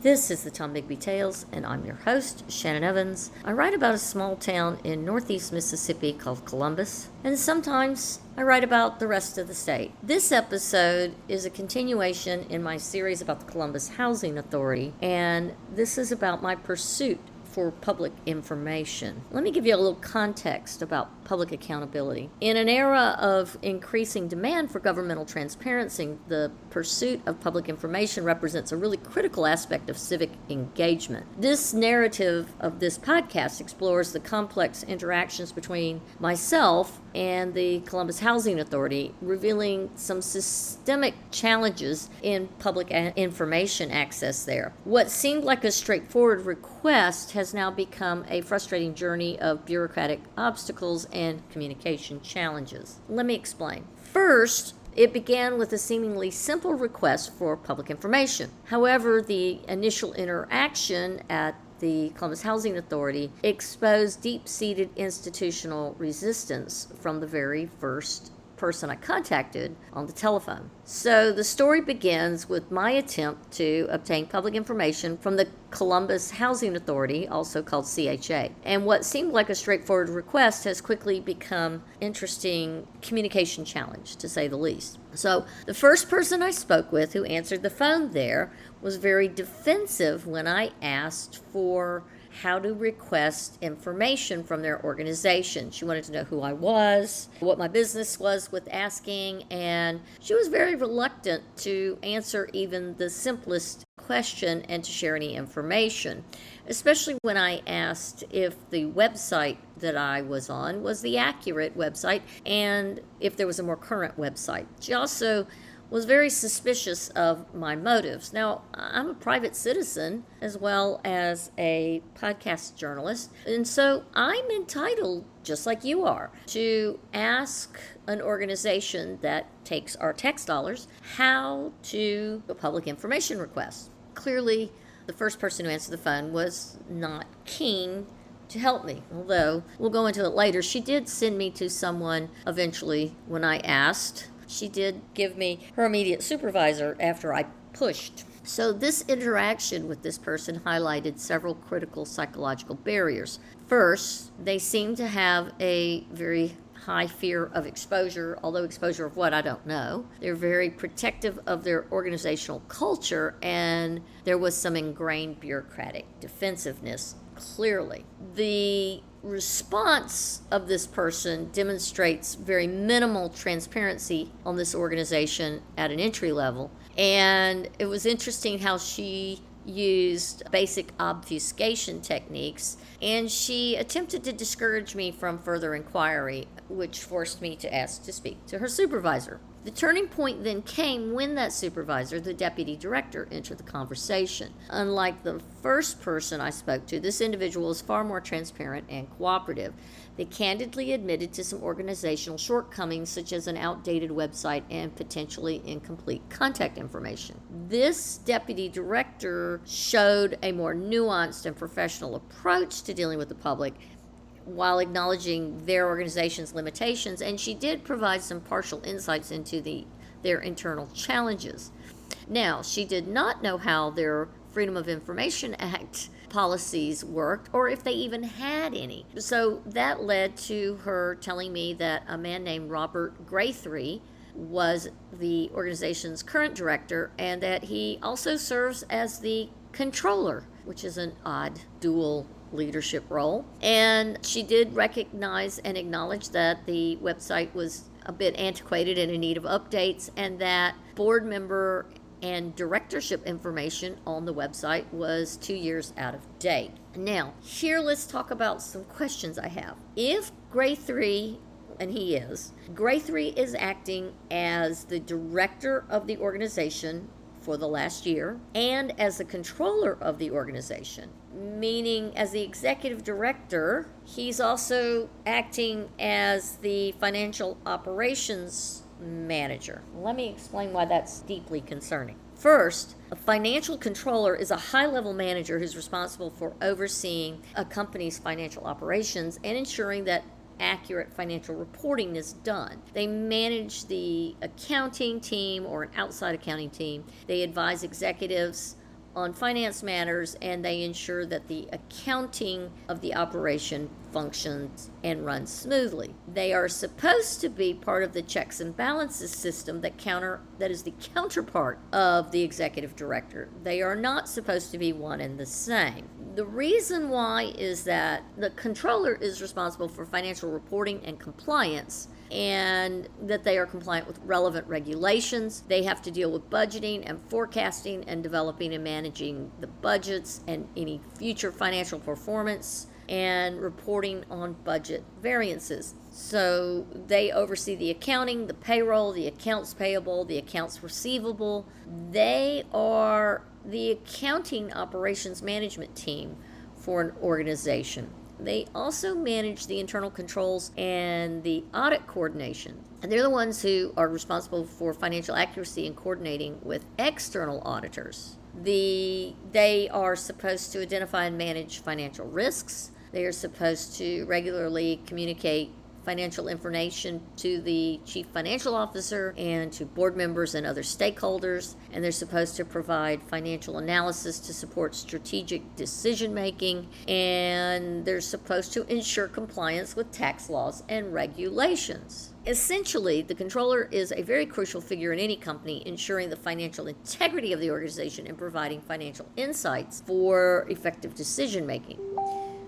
This is the Tom Bigby Tales, and I'm your host, Shannon Evans. I write about a small town in northeast Mississippi called Columbus, and sometimes I write about the rest of the state. This episode is a continuation in my series about the Columbus Housing Authority, and this is about my pursuit for public information. Let me give you a little context about public accountability. In an era of increasing demand for governmental transparency, the pursuit of public information represents a really critical aspect of civic engagement. This narrative of this podcast explores the complex interactions between myself and the Columbus Housing Authority, revealing some systemic challenges in public information access there. What seemed like a straightforward request has now become a frustrating journey of bureaucratic obstacles and communication challenges. Let me explain. First, it began with a seemingly simple request for public information. However, the initial interaction at the Columbus Housing Authority exposed deep-seated institutional resistance from the very first person I contacted on the telephone. So the story begins with my attempt to obtain public information from the Columbus Housing Authority, also called CHA. And what seemed like a straightforward request has quickly become an interesting communication challenge, to say the least. So the first person I spoke with who answered the phone there was very defensive when I asked for how to request information from their organization. She wanted to know who I was, what my business was with asking, and she was very reluctant to answer even the simplest question and to share any information, especially when I asked if the website that I was on was the accurate website and if there was a more current website. She also was very suspicious of my motives. Now, I'm a private citizen as well as a podcast journalist, and so I'm entitled, just like you are, to ask an organization that takes our tax dollars how to do a public information request. Clearly, the first person who answered the phone was not keen to help me, although we'll go into it later. She did send me to someone eventually when I asked. She did give me her immediate supervisor after I pushed. So this interaction with this person highlighted several critical psychological barriers. First, they seem to have a very high fear of exposure, although exposure of what, I don't know. They're very protective of their organizational culture, and there was some ingrained bureaucratic defensiveness, clearly. The response of this person demonstrates very minimal transparency on this organization at an entry level. And it was interesting how she used basic obfuscation techniques, and she attempted to discourage me from further inquiry, which forced me to ask to speak to her supervisor. The turning point then came when that supervisor, the deputy director, entered the conversation. Unlike the first person I spoke to, this individual was far more transparent and cooperative. They candidly admitted to some organizational shortcomings, such as an outdated website and potentially incomplete contact information. This deputy director showed a more nuanced and professional approach to dealing with the public, while acknowledging their organization's limitations, and she did provide some partial insights into their internal challenges. Now, she did not know how their Freedom of Information Act policies worked, or if they even had any. So that led to her telling me that a man named Robert Graythree was the organization's current director, and that he also serves as the controller, which is an odd dual leadership role. And she did recognize and acknowledge that the website was a bit antiquated and in need of updates, and that board member and directorship information on the website was 2 years out of date. Now, here let's talk about some questions I have. If Graythree, and he is, Graythree is acting as the director of the organization for the last year and as the controller of the organization, meaning as the executive director, he's also acting as the financial operations manager. Let me explain why that's deeply concerning. First, a financial controller is a high-level manager who's responsible for overseeing a company's financial operations and ensuring that accurate financial reporting is done. They manage the accounting team or an outside accounting team. They advise executives on finance matters, and they ensure that the accounting of the operation functions and runs smoothly. They are supposed to be part of the checks and balances system that is the counterpart of the executive director. They are not supposed to be one and the same. The reason why is that the controller is responsible for financial reporting and compliance, and that they are compliant with relevant regulations. They have to deal with budgeting and forecasting and developing and managing the budgets and any future financial performance and reporting on budget variances. So they oversee the accounting, the payroll, the accounts payable, the accounts receivable. They are the accounting operations management team for an organization. They also manage the internal controls and the audit coordination. And they're the ones who are responsible for financial accuracy and coordinating with external auditors. They are supposed to identify and manage financial risks. They are supposed to regularly communicate financial information to the chief financial officer and to board members and other stakeholders, and they're supposed to provide financial analysis to support strategic decision making, and they're supposed to ensure compliance with tax laws and regulations. Essentially, the controller is a very crucial figure in any company, ensuring the financial integrity of the organization and providing financial insights for effective decision making.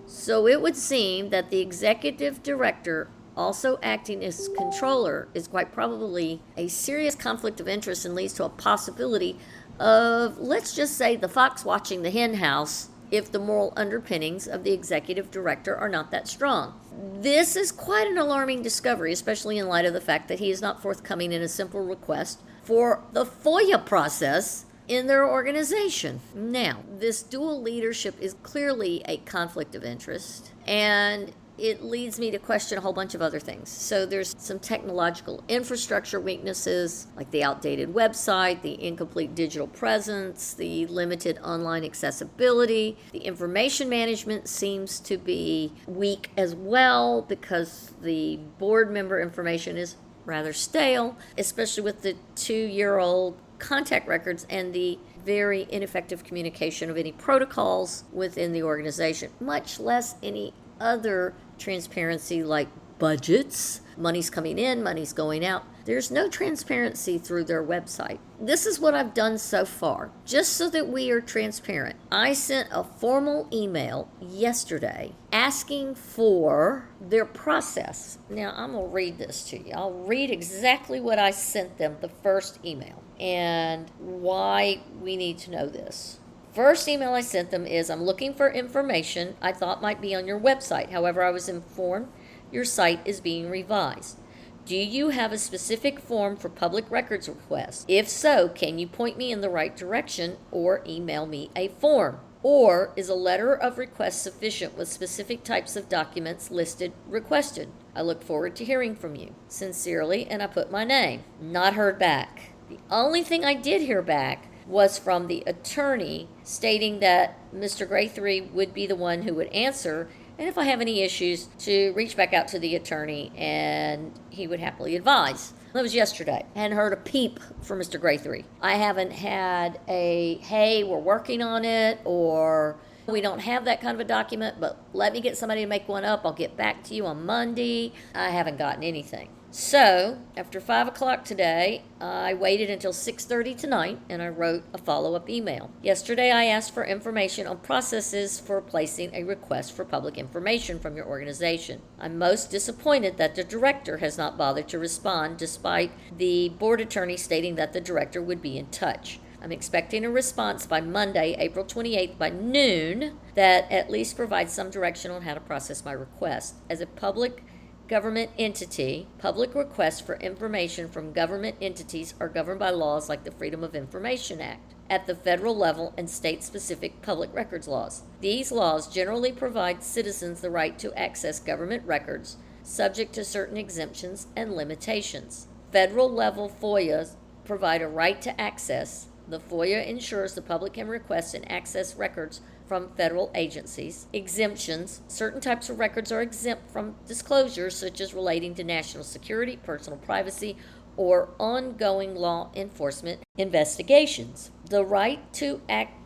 So it would seem that the executive director, also acting as controller, is quite probably a serious conflict of interest and leads to a possibility of, let's just say, the fox watching the hen house if the moral underpinnings of the executive director are not that strong. This is quite an alarming discovery, especially in light of the fact that he is not forthcoming in a simple request for the FOIA process in their organization. Now, this dual leadership is clearly a conflict of interest, and it leads me to question a whole bunch of other things. So there's some technological infrastructure weaknesses, like the outdated website, the incomplete digital presence, the limited online accessibility. The information management seems to be weak as well because the board member information is rather stale, especially with the 2-year-old contact records and the very ineffective communication of any protocols within the organization, much less any other transparency like budgets, money's coming in, money's going out. There's no transparency through their website. This is what I've done so far, just so that we are transparent. I sent a formal email yesterday asking for their process. Now, I'm going to read this to you. I'll read exactly what I sent them, the first email, and why we need to know this. First email I sent them is, I'm looking for information I thought might be on your website. However, I was informed your site is being revised. Do you have a specific form for public records requests? If so, can you point me in the right direction or email me a form? Or is a letter of request sufficient with specific types of documents listed requested? I look forward to hearing from you. Sincerely, and I put my name. Not heard back. The only thing I did hear back was from the attorney stating that Mr. Gray 3 would be the one who would answer, and if I have any issues, to reach back out to the attorney and he would happily advise. That was yesterday. I hadn't heard a peep from Mr. Gray 3. I haven't had a, hey, we're working on it, or we don't have that kind of a document, but let me get somebody to make one up. I'll get back to you on Monday. I haven't gotten anything. So, after 5 o'clock today, I waited until 6:30 tonight, and I wrote a follow-up email. Yesterday, I asked for information on processes for placing a request for public information from your organization. I'm most disappointed that the director has not bothered to respond, despite the board attorney stating that the director would be in touch. I'm expecting a response by Monday, April 28th by noon, that at least provides some direction on how to process my request. As a public government entity, public requests for information from government entities are governed by laws like the Freedom of Information Act at the federal level and state-specific public records laws. These laws generally provide citizens the right to access government records, subject to certain exemptions and limitations. Federal level FOIAs provide a right to access. The FOIA ensures the public can request and access records from federal agencies. Exemptions: certain types of records are exempt from disclosures, such as relating to national security, personal privacy, or ongoing law enforcement investigations. The right to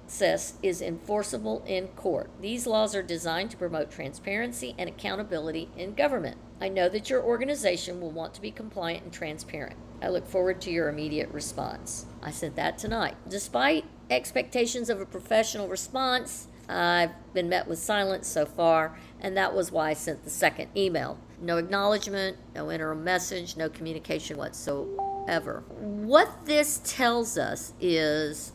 process is enforceable in court. These laws are designed to promote transparency and accountability in government. I know that your organization will want to be compliant and transparent. I look forward to your immediate response. I sent that tonight. Despite expectations of a professional response, I've been met with silence so far, and that was why I sent the second email. No acknowledgement, no interim message, no communication whatsoever. What this tells us is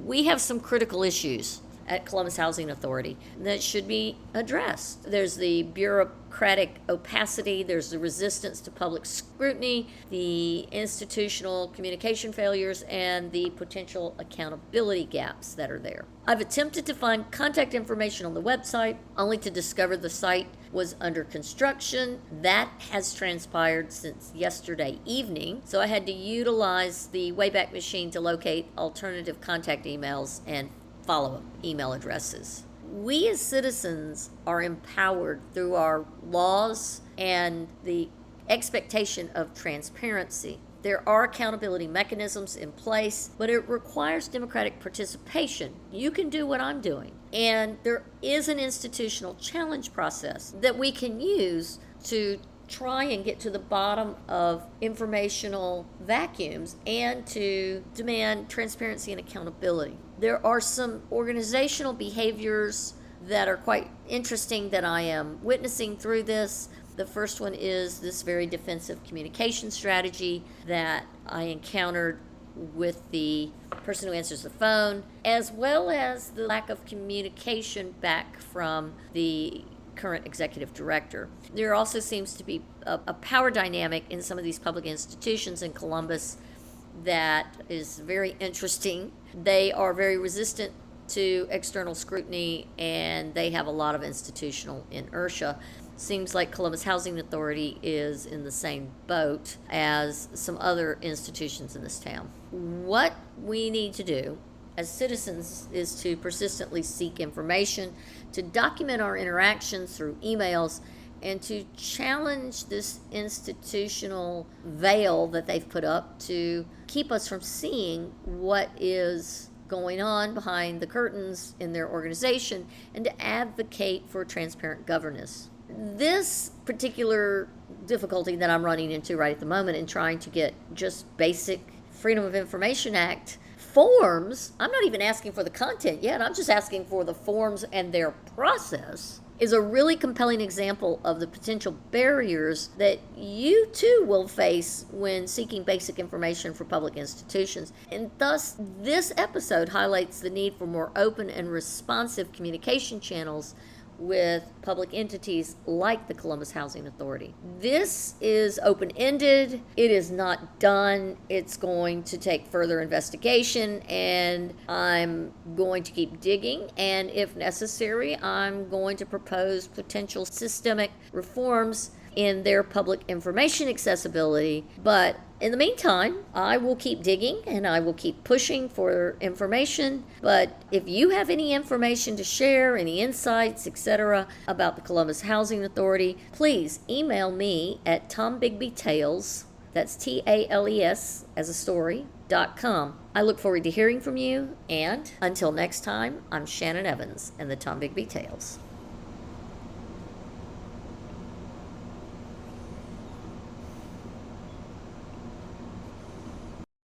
we have some critical issues at Columbus Housing Authority that should be addressed. There's the bureaucratic opacity, there's the resistance to public scrutiny, the institutional communication failures, and the potential accountability gaps that are there. I've attempted to find contact information on the website, only to discover the site was under construction. That has transpired since yesterday evening, so I had to utilize the Wayback Machine to locate alternative contact emails and follow-up email addresses. We as citizens are empowered through our laws and the expectation of transparency. There are accountability mechanisms in place, but it requires democratic participation. You can do what I'm doing. And there is an institutional challenge process that we can use to try and get to the bottom of informational vacuums and to demand transparency and accountability. There are some organizational behaviors that are quite interesting that I am witnessing through this. The first one is this very defensive communication strategy that I encountered with the person who answers the phone, as well as the lack of communication back from the current executive director. There also seems to be a power dynamic in some of these public institutions in Columbus that is very interesting. They are very resistant to external scrutiny, and they have a lot of institutional inertia. Seems like Columbus Housing Authority is in the same boat as some other institutions in this town. What we need to do as citizens is to persistently seek information, to document our interactions through emails, and to challenge this institutional veil that they've put up to keep us from seeing what is going on behind the curtains in their organization, and to advocate for transparent governance. This particular difficulty that I'm running into right at the moment in trying to get just basic Freedom of Information Act forms, I'm not even asking for the content yet, I'm just asking for the forms and their process, is a really compelling example of the potential barriers that you too will face when seeking basic information for public institutions. And thus, this episode highlights the need for more open and responsive communication channels with public entities like the Columbus Housing Authority. This is open-ended. It is not done. It's going to take further investigation, and I'm going to keep digging, and if necessary, I'm going to propose potential systemic reforms in their public information accessibility. But in the meantime, I will keep digging and I will keep pushing for information. But if you have any information to share, any insights, etc., about the Columbus Housing Authority, please email me at tombigbytales, that's TALES as a story, .com. I look forward to hearing from you, and until next time, I'm Shannon Evans and the Tom Bigby Tales.